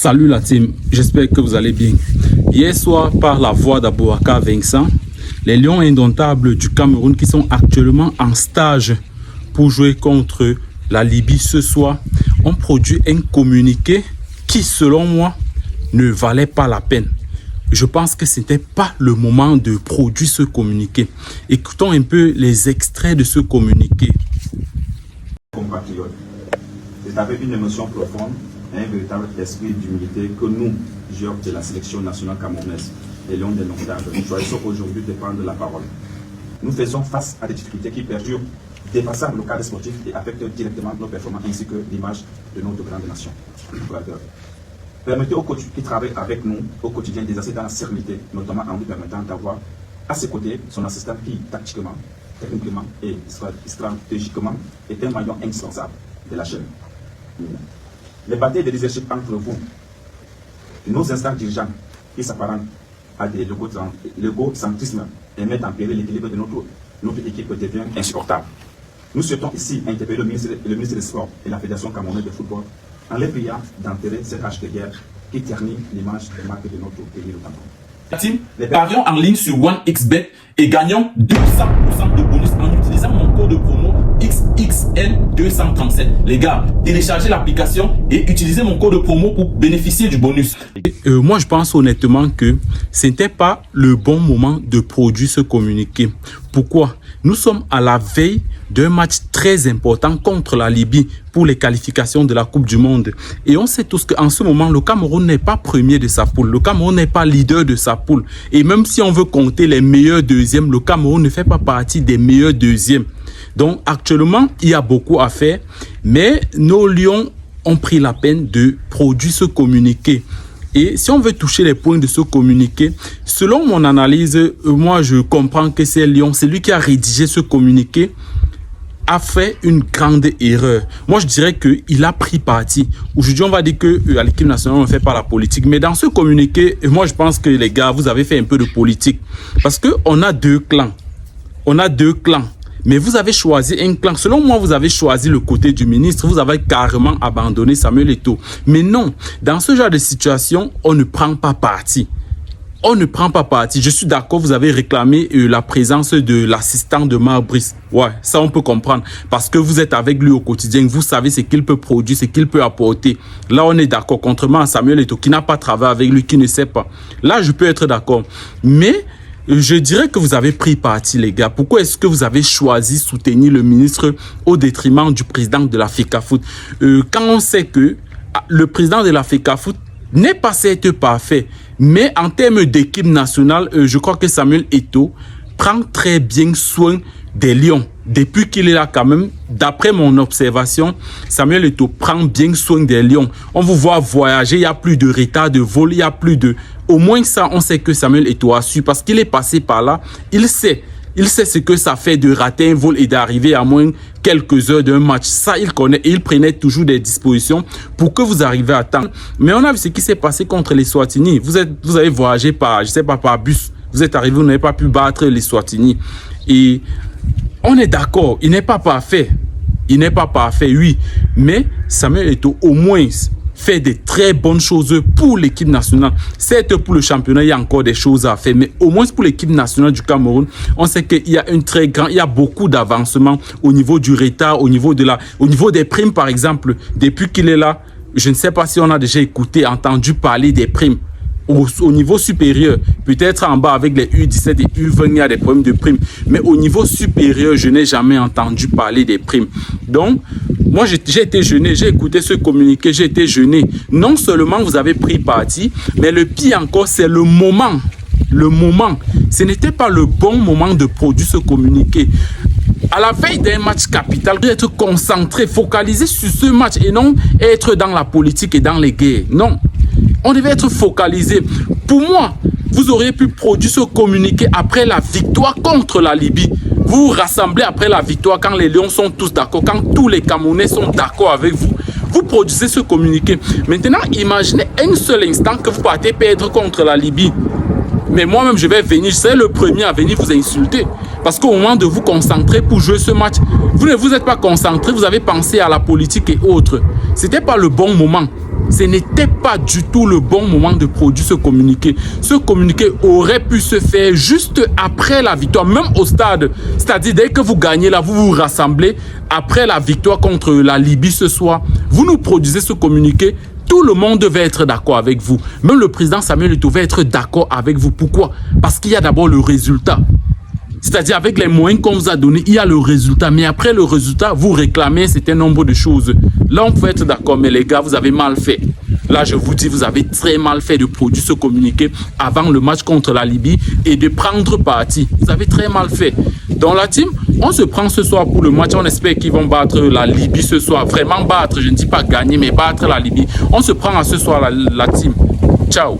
Salut la team, j'espère que vous allez bien. Hier soir, par la voix d'Aboubacar Vincent, les Lions indomptables du Cameroun qui sont actuellement en stage pour jouer contre la Libye ce soir ont produit un communiqué qui, selon moi, ne valait pas la peine. Je pense que ce n'était pas le moment de produire ce communiqué. Écoutons un peu les extraits de ce communiqué. Compatriotes, c'est avec une émotion profonde et un véritable esprit d'humilité que nous, joueurs de la sélection nationale camerounaise, les Lions indomptables, nous choisissons aujourd'hui de prendre la parole. Nous faisons face à des difficultés qui perdurent, dépassant le cadre sportif et affectent directement nos performances ainsi que l'image de notre grande nation. Permettez aux coachs qui travaillent avec nous au quotidien d'exercer dans la sérénité, notamment en nous permettant d'avoir à ses côtés son assistant qui, tactiquement, techniquement et stratégiquement, est un maillon indispensable de la chaîne. Les batailles de leadership entre vous, nos instants dirigeants qui s'apparentent à des légocentrismes et mettent en péril l'équilibre de notre équipe devient insupportable. Nous souhaitons ici interpeller le ministre des Sports et la Fédération camerounaise de football en les priant d'enterrer cette hache de guerre qui ternit l'image des marques de notre pays notamment. Les parions en ligne sur OneXBet et gagnons 200% de bonus en utilisant mon code de promo XXL237. Les gars, téléchargez l'application et utilisez mon code de promo pour bénéficier du bonus. Moi, je pense honnêtement que ce n'était pas le bon moment de produire ce communiqué. Pourquoi? Nous sommes à la veille d'un match très important contre la Libye pour les qualifications de la Coupe du Monde. Et on sait tous qu'en ce moment, le Cameroun n'est pas premier de sa poule. Le Cameroun n'est pas leader de sa poule. Et même si on veut compter les meilleurs deuxièmes, le Cameroun ne fait pas partie des meilleurs deuxièmes. Donc actuellement, il y a beaucoup à faire. Mais nos Lions ont pris la peine de produire ce communiqué. Et si on veut toucher les points de ce communiqué, selon mon analyse, moi je comprends que c'est Lyon, c'est lui qui a rédigé ce communiqué, a fait une grande erreur. Moi je dirais qu'il a pris parti. Aujourd'hui on va dire que à l'équipe nationale on ne fait pas la politique. Mais dans ce communiqué, moi je pense que les gars, vous avez fait un peu de politique. Parce qu'on a deux clans. On a deux clans. Mais vous avez choisi un clan. Selon moi, vous avez choisi le côté du ministre. Vous avez carrément abandonné Samuel Eto'o. Mais non, dans ce genre de situation, on ne prend pas parti. On ne prend pas parti. Je suis d'accord, vous avez réclamé la présence de l'assistant de Marc Brice. Ouais, ça on peut comprendre. Parce que vous êtes avec lui au quotidien. Vous savez ce qu'il peut produire, ce qu'il peut apporter. Là, on est d'accord. Contrairement à Samuel Eto'o qui n'a pas travaillé avec lui, qui ne sait pas. Là, je peux être d'accord. Mais je dirais que vous avez pris parti, les gars. Pourquoi est-ce que vous avez choisi soutenir le ministre au détriment du président de la FECAFOOT? Quand on sait que le président de la FECAFOOT n'est pas certes parfait, mais en termes d'équipe nationale, je crois que Samuel Eto'o prend très bien soin des Lions. Depuis qu'il est là quand même, d'après mon observation, Samuel Eto'o prend bien soin des Lions. On vous voit voyager, il n'y a plus de retard de vol, il n'y a plus de... Au moins ça, on sait que Samuel Eto'o a su parce qu'il est passé par là. Il sait ce que ça fait de rater un vol et d'arriver à moins quelques heures d'un match. Ça, il connaît et il prenait toujours des dispositions pour que vous arriviez à temps. Mais on a vu ce qui s'est passé contre les Swatini. Vous avez voyagé par, je sais pas, par bus. Vous êtes arrivé, vous n'avez pas pu battre les Swatini. Et on est d'accord, il n'est pas parfait. Il n'est pas parfait, oui. Mais Samuel Eto'o, au moins, fait des très bonnes choses pour l'équipe nationale. Certes, pour le championnat, il y a encore des choses à faire, mais au moins pour l'équipe nationale du Cameroun, on sait qu'il y a il y a beaucoup d'avancement au niveau du retard, au niveau des primes, par exemple. Depuis qu'il est là, je ne sais pas si on a déjà entendu parler des primes. Au niveau supérieur, peut-être en bas avec les U17 et U20, il y a des problèmes de primes. Mais au niveau supérieur, je n'ai jamais entendu parler des primes. Donc, moi, j'ai été gêné, j'ai écouté ce communiqué, j'ai été gêné. Non seulement vous avez pris parti, mais le pire encore, c'est le moment. Le moment. Ce n'était pas le bon moment de produire ce communiqué. À la veille d'un match capital, être concentré, focalisé sur ce match et non être dans la politique et dans les guerres. Non. On devait être focalisé. Pour moi, vous auriez pu produire ce communiqué après la victoire contre la Libye. Vous vous rassemblez après la victoire quand les Lions sont tous d'accord, quand tous les Camerounais sont d'accord avec vous. Vous produisez ce communiqué. Maintenant, imaginez un seul instant que vous partez perdre contre la Libye. Mais moi-même, je vais venir, je serai le premier à venir vous insulter. Parce qu'au moment de vous concentrer pour jouer ce match, vous ne vous êtes pas concentré, vous avez pensé à la politique et autres. Ce n'était pas le bon moment. ce n'était pas du tout le bon moment de produire ce communiqué. Ce communiqué aurait pu se faire juste après la victoire, même au stade. C'est-à-dire, dès que vous gagnez là, vous vous rassemblez après la victoire contre la Libye ce soir. Vous nous produisez ce communiqué. Tout le monde devait être d'accord avec vous. Même le président Samuel Eto'o devait être d'accord avec vous. Pourquoi? Parce qu'il y a d'abord le résultat. C'est-à-dire, avec les moyens qu'on vous a donnés, il y a le résultat. Mais après le résultat, vous réclamez un certain nombre de choses. Là, on peut être d'accord, mais les gars, vous avez mal fait. Là, je vous dis, vous avez très mal fait de produire ce communiqué avant le match contre la Libye et de prendre parti. Vous avez très mal fait. Dans la team, on se prend ce soir pour le match. On espère qu'ils vont battre la Libye ce soir. Vraiment battre, je ne dis pas gagner, mais battre la Libye. On se prend à ce soir la team. Ciao.